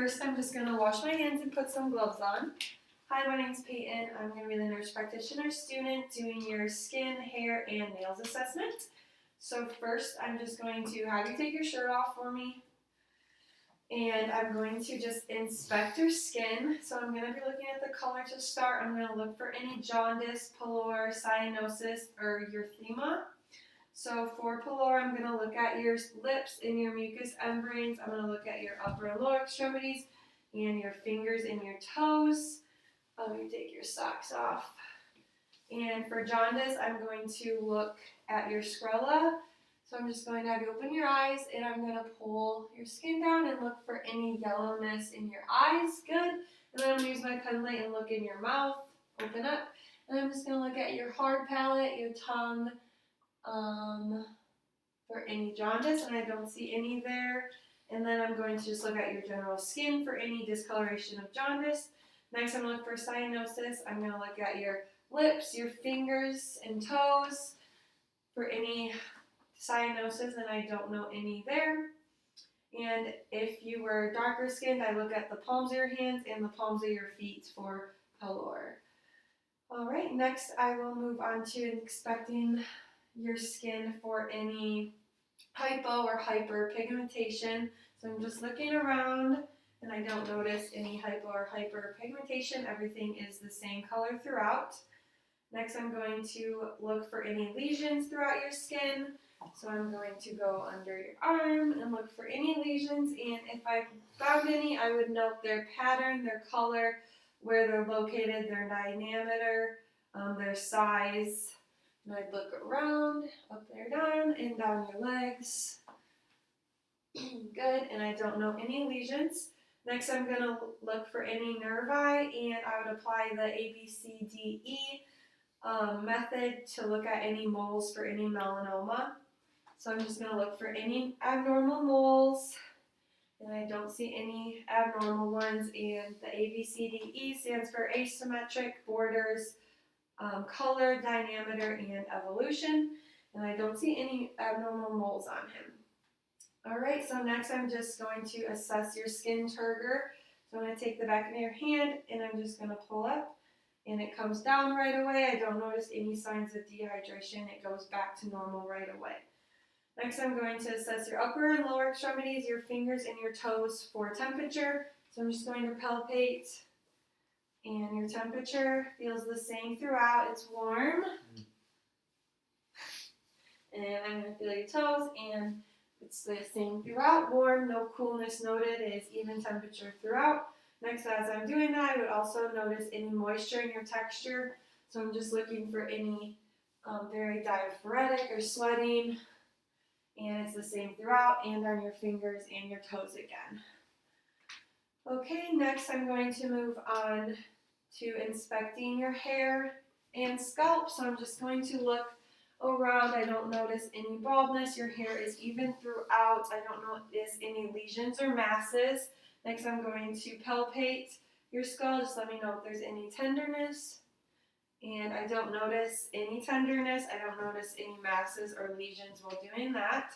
first I'm just going to wash my hands and put some gloves on. Hi, my name's Peyton. I'm going to be the nurse practitioner student doing your skin, hair, and nails assessment. So first I'm just going to have you take your shirt off for me. And I'm going to just inspect your skin. So I'm going to be looking at the color to start. I'm going to look for any jaundice, pallor, cyanosis, or erythema. So for pallor, I'm going to look at your lips and your mucous membranes. I'm going to look at your upper and lower extremities and your fingers and your toes. Let me take your socks off. And for jaundice, I'm going to look at your sclera. So I'm just going to have you open your eyes, and I'm going to pull your skin down and look for any yellowness in your eyes. Good. And then I'm going to use my pen light and look in your mouth. Open up. And I'm just going to look at your hard palate, your tongue, for any jaundice, and I don't see any there. And then I'm going to just look at your general skin for any discoloration of jaundice. Next, I'm going to look for cyanosis. I'm going to look at your lips, your fingers, and toes for any cyanosis, and I don't know any there. And if you were darker skinned, I look at the palms of your hands and the palms of your feet for pallor. Alright, next I will move on to inspecting your skin for any hypo or hyperpigmentation. So I'm just looking around and I don't notice any hypo or hyperpigmentation. Everything is the same color throughout. Next I'm going to look for any lesions throughout your skin. So I'm going to go under your arm and look for any lesions, and if I found any, I would note their pattern, their color, where they're located, their diameter, their size. And I'd look around, up there, down, and down your legs. Good, and I don't know any lesions. Next I'm going to look for any nervi, and I would apply the ABCDE method to look at any moles for any melanoma. So I'm just going to look for any abnormal moles, and I don't see any abnormal ones. And the ABCDE stands for asymmetric, borders, color, diameter, and evolution. And I don't see any abnormal moles on him. Alright, so next I'm just going to assess your skin turgor. So I'm going to take the back of your hand, and I'm just going to pull up, and it comes down right away. I don't notice any signs of dehydration. It goes back to normal right away. Next, I'm going to assess your upper and lower extremities, your fingers and your toes for temperature. So I'm just going to palpate, and your temperature feels the same throughout. It's warm. And I'm going to feel your toes, and it's the same throughout. Warm, no coolness noted. It is even temperature throughout. Next, as I'm doing that, I would also notice any moisture in your texture. So I'm just looking for any very diaphoretic or sweating. And it's the same throughout, and on your fingers and your toes again. Okay, next I'm going to move on to inspecting your hair and scalp. So I'm just going to look around. I don't notice any baldness. Your hair is even throughout. I don't notice any lesions or masses. Next I'm going to palpate your skull. Just let me know if there's any tenderness. And I don't notice any tenderness. I don't notice any masses or lesions while doing that.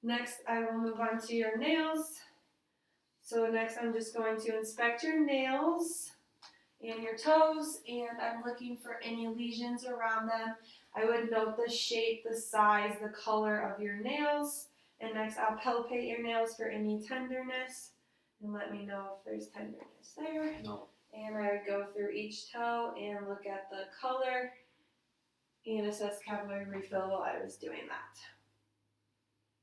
Next, I will move on to your nails. So next, I'm just going to inspect your nails and your toes, and I'm looking for any lesions around them. I would note the shape, the size, the color of your nails. And next, I'll palpate your nails for any tenderness, and let me know if there's tenderness there. No. And I would go through each toe and look at the color and assess capillary refill while I was doing that.